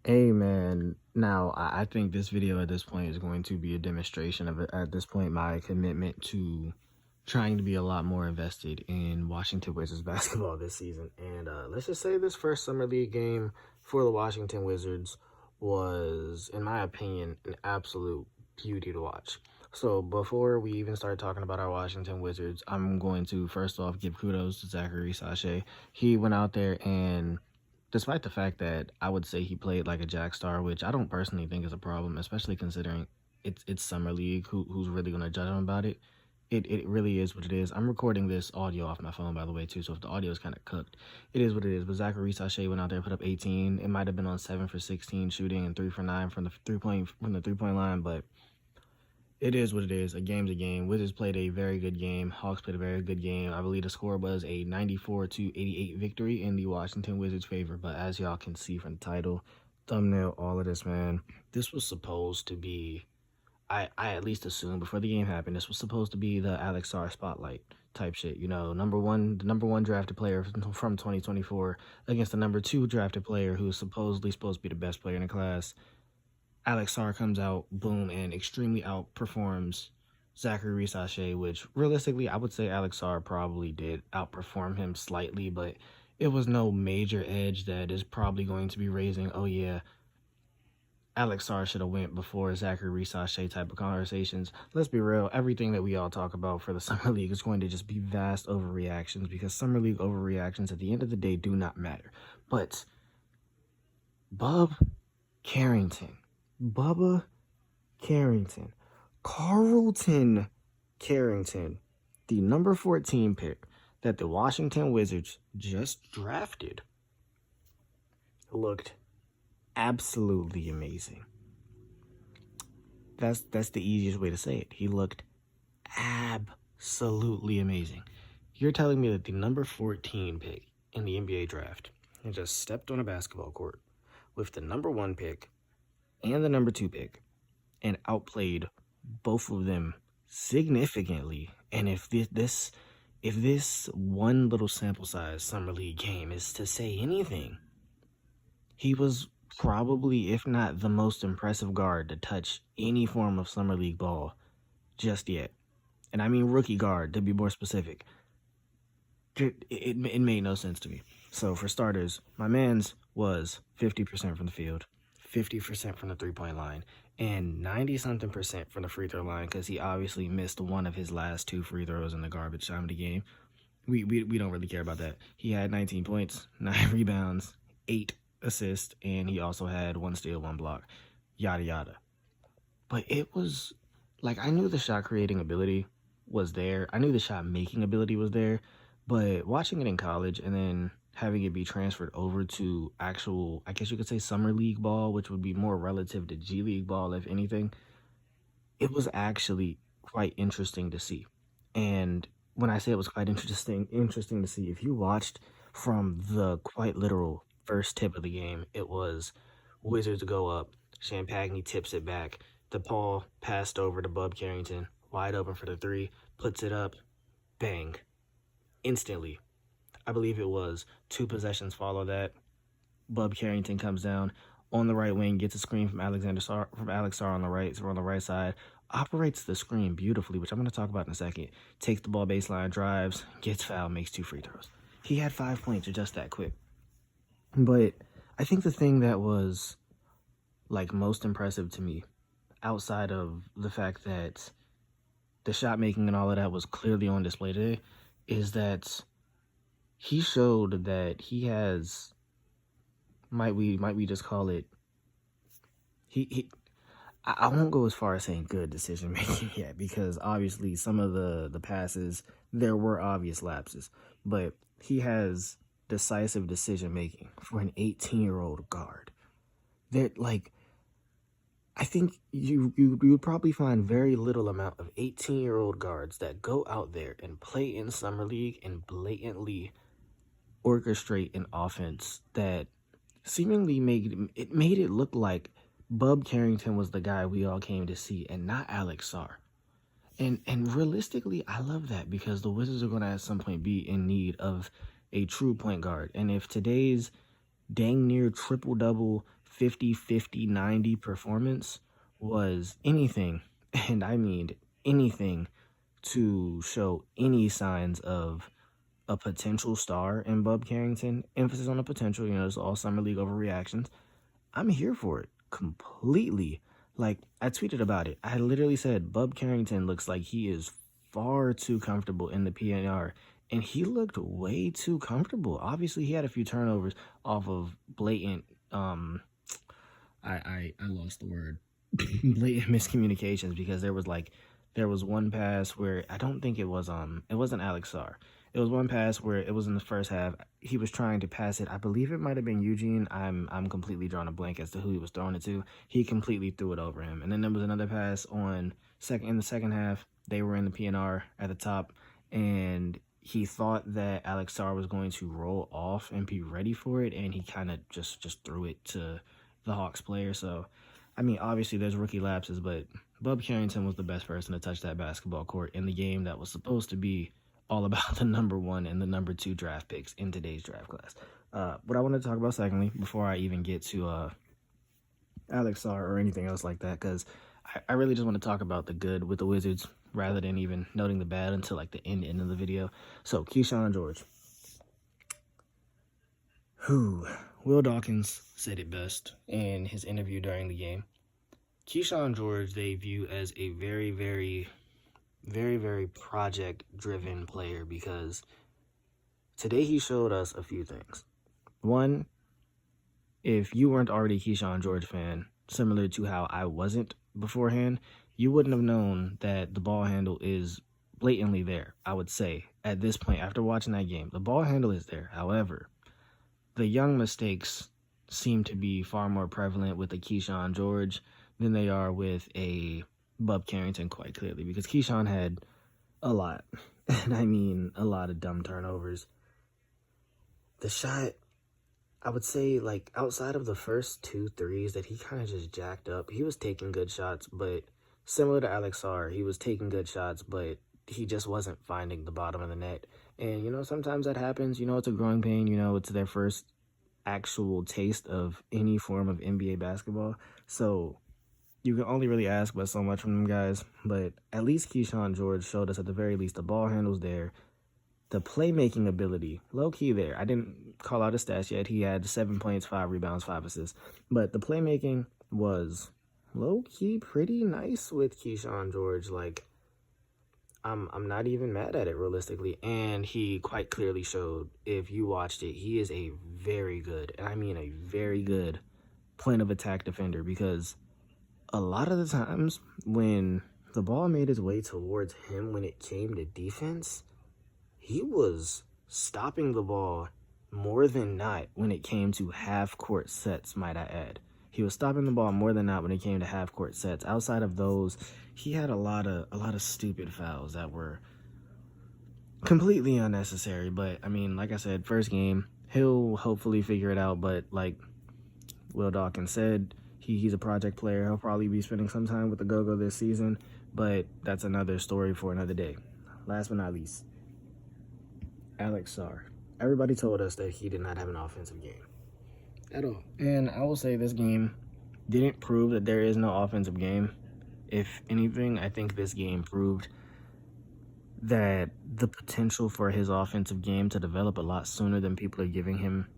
Hey man, now I think this video at this point is going to be a demonstration of, at this point, my commitment to trying to be a lot more invested in Washington Wizards basketball this season. And let's just say this first summer league game for the Washington Wizards was, in my opinion, an absolute beauty to watch. So before we even start talking about our Washington Wizards, I'm going to first off give kudos to 𝙈𝙬𝙢𝙢𝙧𝙚. He went out there and, despite the fact that I would say he played like a Jack Star, which I don't personally think is a problem, especially considering it's summer league, who's really going to judge him about it. It really is what it is. I'm recording this audio off my phone, by the way, too, so if the audio is kind of cooked, it is what it is. But 𝙈𝙬𝙢𝙢𝙧 went out there, put up 18. It might have been on 7 for 16 shooting and 3 for 9 from the three-point line, but it is what it is. A game's a game. Wizards played a very good game. Hawks played a very good game. I believe the score was a 94-88 victory in the Washington Wizards' favor. But as y'all can see from the title, thumbnail, all of this, man, this was supposed to be, I at least assumed before the game happened, this was supposed to be the Alex Sarr spotlight type shit. You know, the number one drafted player from 2024 against the number 2 drafted player who's supposedly supposed to be the best player in the class. Alex Sarr comes out, boom, and extremely outperforms 𝙈𝙬𝙢𝙢𝙧, which realistically, I would say Alex Sarr probably did outperform him slightly, but it was no major edge that is probably going to be raising, oh yeah, Alex Sarr should have went before 𝙈𝙬𝙢𝙢𝙧 type of conversations. Let's be real, everything that we all talk about for the Summer League is going to just be vast overreactions, because Summer League overreactions at the end of the day do not matter. But Bub Carrington, Carlton Carrington, the number 14 pick that the Washington Wizards just drafted, looked absolutely amazing. That's the easiest way to say it. He looked absolutely amazing. You're telling me that the number 14 pick in the NBA draft and just stepped on a basketball court with the number 1 pick and the number 2 pick and outplayed both of them significantly. And if this one little sample size summer league game is to say anything, he was probably, if not the most impressive guard to touch any form of summer league ball just yet. And I mean rookie guard, to be more specific. It made no sense to me. So for starters, my man's was 50% from the field, 50% from the three-point line, and 90-something% from the free throw line, because he obviously missed one of his last 2 free throws in the garbage time of the game. We don't really care about that. He had 19 points, 9 rebounds, 8 assists, and he also had 1 steal, 1 block, yada yada. But it was like, I knew the shot creating ability was there. I knew the shot making ability was there, but watching it in college and then having it be transferred over to actual, I guess you could say, summer league ball, which would be more relative to G League ball, if anything, it was actually quite interesting to see. And when I say it was quite interesting to see, if you watched from the quite literal first tip of the game, it was Wizards go up, Champagny tips it back, DePaul passed over to Bub Carrington, wide open for the 3, puts it up, bang, instantly. I believe it was 2 possessions follow that. Bub Carrington comes down on the right wing, gets a screen from Alex Sarr on the right side, operates the screen beautifully, which I'm going to talk about in a second. Takes the ball baseline, drives, gets fouled, makes 2 free throws. He had 5 points just that quick. But I think the thing that was like most impressive to me, outside of the fact that the shot making and all of that was clearly on display today, is that he showed that he has, might we just call it, I won't go as far as saying good decision making yet, because obviously some of the passes, there were obvious lapses, but he has decisive decision making for an 18-year-old guard. That, like, I think you would probably find very little amount of 18-year-old guards that go out there and play in summer league and blatantly orchestrate an offense that seemingly made it look like Bub Carrington was the guy we all came to see and not Alex Sarr. And realistically, I love that, because the Wizards are going to at some point be in need of a true point guard. And if today's dang near triple-double 50, 50, 90 performance was anything, and I mean anything, to show any signs of a potential star in Bub Carrington. Emphasis on the potential, you know, it's all summer league overreactions. I'm here for it completely. Like, I tweeted about it. I literally said Bub Carrington looks like he is far too comfortable in the PNR, and he looked way too comfortable. Obviously, he had a few turnovers off of blatant I lost the word blatant miscommunications, because there was one pass where I don't think it wasn't Alex Sarr. It was one pass where it was in the first half. He was trying to pass it. I believe it might have been Eugene. I'm completely drawing a blank as to who he was throwing it to. He completely threw it over him. And then there was another pass in the second half. They were in the PNR at the top, and he thought that Alex Sarr was going to roll off and be ready for it, and he kind of just threw it to the Hawks player. So, I mean, obviously there's rookie lapses, but Bub Carrington was the best person to touch that basketball court in the game that was supposed to be all about the number 1 and the number 2 draft picks in today's draft class. What I want to talk about secondly, before I even get to Alex Sarr or anything else like that, because I really just want to talk about the good with the Wizards rather than even noting the bad until like the end of the video. So, Kyshawn George. Will Dawkins said it best in his interview during the game. Kyshawn George they view as a very, very, very, very project-driven player, because today he showed us a few things. One, if you weren't already a Kyshawn George fan, similar to how I wasn't beforehand, you wouldn't have known that the ball handle is blatantly there. I would say, at this point, after watching that game, the ball handle is there. However, the young mistakes seem to be far more prevalent with a Kyshawn George than they are with a Bub Carrington, quite clearly, because Kyshawn had a lot, and I mean a lot of dumb turnovers. The shot, I would say, like, outside of the first 2 threes that he kind of just jacked up, he was taking good shots, but similar to Alex Sarr, he was taking good shots, but he just wasn't finding the bottom of the net. And, you know, sometimes that happens. You know, it's a growing pain. You know, it's their first actual taste of any form of NBA basketball. So you can only really ask but so much from them guys. But at least Kyshawn George showed us at the very least the ball handles there. The playmaking ability, low-key there. I didn't call out his stats yet. He had 7 points, 5 rebounds, 5 assists. But the playmaking was low-key pretty nice with Kyshawn George. Like, I'm not even mad at it, realistically. And he quite clearly showed, if you watched it, he is a very good, and I mean a very good, point of attack defender, because a lot of the times when the ball made its way towards him when it came to defense, he was stopping the ball more than not when it came to half-court sets, might I add. He was stopping the ball more than not when it came to half-court sets. Outside of those, he had a lot of stupid fouls that were completely unnecessary. But, I mean, like I said, first game, he'll hopefully figure it out. But like Will Dawkins said, he's a project player. He'll probably be spending some time with the Go-Go this season. But that's another story for another day. Last but not least, Alex Sarr. Everybody told us that he did not have an offensive game at all. And I will say this game didn't prove that there is no offensive game. If anything, I think this game proved that the potential for his offensive game to develop a lot sooner than people are giving him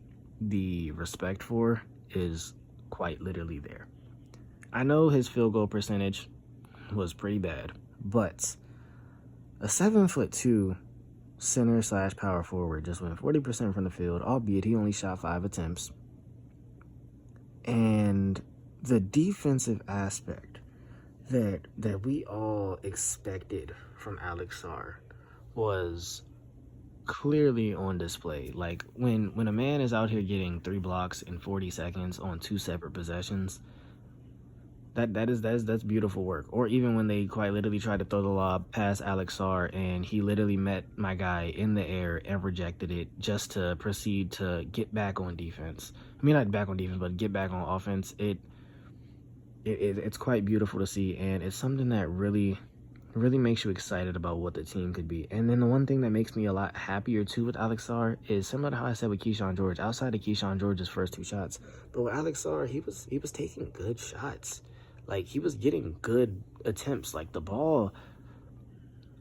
the respect for is quite literally there. I know his field goal percentage was pretty bad, but a 7'2" center / power forward just went 40% from the field, albeit he only shot 5 attempts. And the defensive aspect that we all expected from Alex Sarr was clearly on display. Like, when a man is out here getting 3 blocks in 40 seconds on 2 separate possessions, that's beautiful work. Or even when they quite literally tried to throw the lob past Alex Sarr and he literally met my guy in the air and rejected it just to proceed to get back on defense. I mean, not back on defense, but get back on offense. It's quite beautiful to see, and it's something that really really makes you excited about what the team could be. And then the one thing that makes me a lot happier too with Alex Sarr is similar to how I said with Kyshawn George, outside of Kyshawn George's first 2 shots. But with Alex Sarr, he was taking good shots. Like, he was getting good attempts. Like, the ball,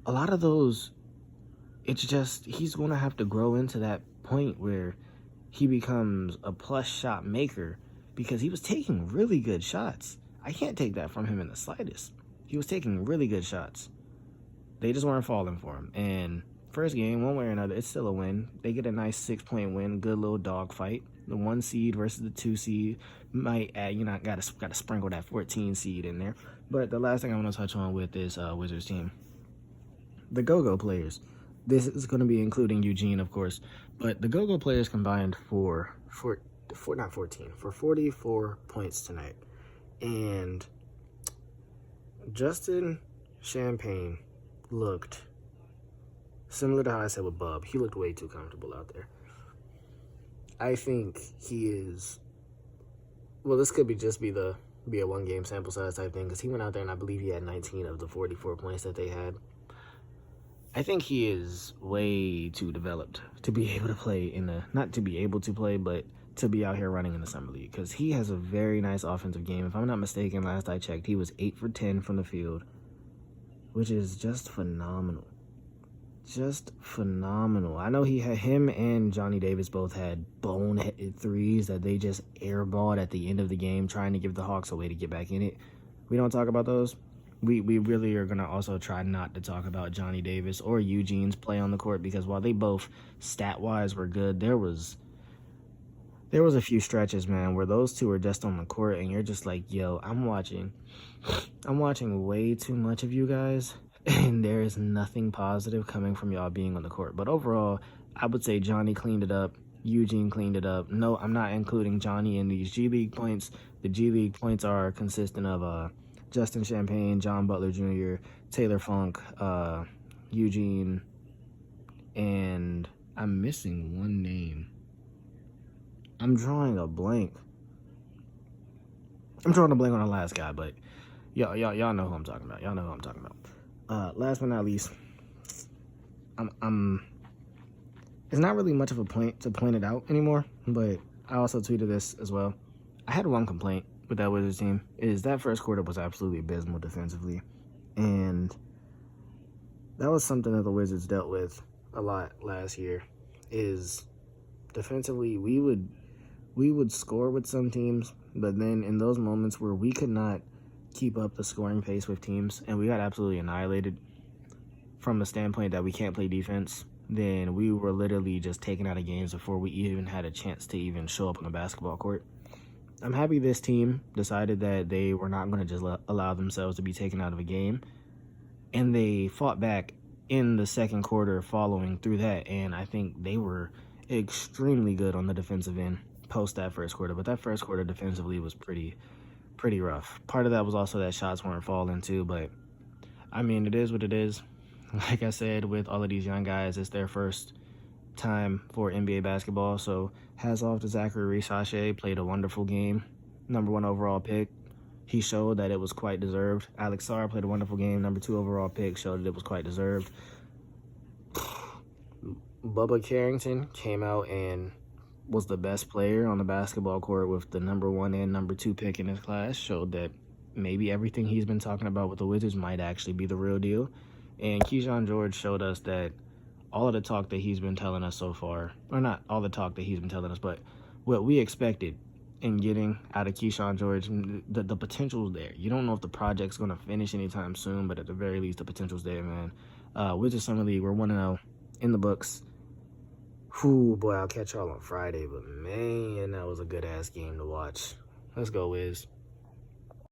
a lot of those, it's just, he's going to have to grow into that point where he becomes a plus shot maker, because he was taking really good shots. I can't take that from him in the slightest. He was taking really good shots. They just weren't falling for him. And first game, one way or another, it's still a win. They get a nice 6-point win, good little dog fight. The 1 seed versus the 2 seed might add, got to sprinkle that 14 seed in there. But the last thing I want to touch on with this Wizards team, the go-go players. This is going to be including Eugene, of course. But the go-go players combined for 44 points tonight. And Justin Champagne looked similar to how I said with Bub. He looked way too comfortable out there. I think he is, well, this could be a 1-game sample size type thing, because he went out there and I believe he had 19 of the 44 points that they had. I think he is way too developed to be able to play not to be able to play, but to be out here running in the Summer League, because he has a very nice offensive game. If I'm not mistaken, last I checked, he was 8 for 10 from the field, which is just phenomenal. Just phenomenal. I know him and Johnny Davis both had boneheaded threes that they just airballed at the end of the game, trying to give the Hawks a way to get back in it. We don't talk about those. We really are going to also try not to talk about Johnny Davis or Eugene's play on the court, because while they both stat-wise were good, there was a few stretches, man, where those two are just on the court and you're just like, yo, I'm watching way too much of you guys, and there is nothing positive coming from y'all being on the court. But overall, I would say Johnny cleaned it up. Eugene cleaned it up. No, I'm not including Johnny in these G League points. The G League points are consistent of Justin Champagne, John Butler Jr., Taylor Funk, Eugene, and I'm missing one name. I'm drawing a blank. on the last guy, but y'all know who I'm talking about. Y'all know who I'm talking about. Last but not least, it's not really much of a point to point it out anymore, but I also tweeted this as well. I had one complaint with that Wizards team, is that first quarter was absolutely abysmal defensively. And that was something that the Wizards dealt with a lot last year, is defensively we would score with some teams, but then in those moments where we could not keep up the scoring pace with teams and we got absolutely annihilated from the standpoint that we can't play defense, then we were literally just taken out of games before we even had a chance to even show up on the basketball court. I'm happy this team decided that they were not going to just allow themselves to be taken out of a game, and they fought back in the second quarter following through that, and I think they were extremely good on the defensive end post that first quarter. But that first quarter defensively was pretty rough. Part of that was also that shots weren't falling too, but I mean, it is what it is. Like I said, with all of these young guys, it's their first time for NBA basketball, so hats off to 𝙈𝙘𝙢𝙢𝙢𝙚, played a wonderful game, #1 overall pick. He showed that it was quite deserved. Alex Sarr played a wonderful game, #2 overall pick, showed that it was quite deserved. Bub Carrington came out and was the best player on the basketball court with the #1 and #2 pick in his class, showed that maybe everything he's been talking about with the Wizards might actually be the real deal. And Kyshawn George showed us that all of the talk that he's been telling us so far, or not all the talk that he's been telling us, but what we expected in getting out of Kyshawn George, the potential's there. You don't know if the project's going to finish anytime soon, but at the very least, the potential's there, man. Wizards Summer League, we're 1-0 in the books. Whew, boy, I'll catch y'all on Friday, but man, that was a good-ass game to watch. Let's go, Wiz.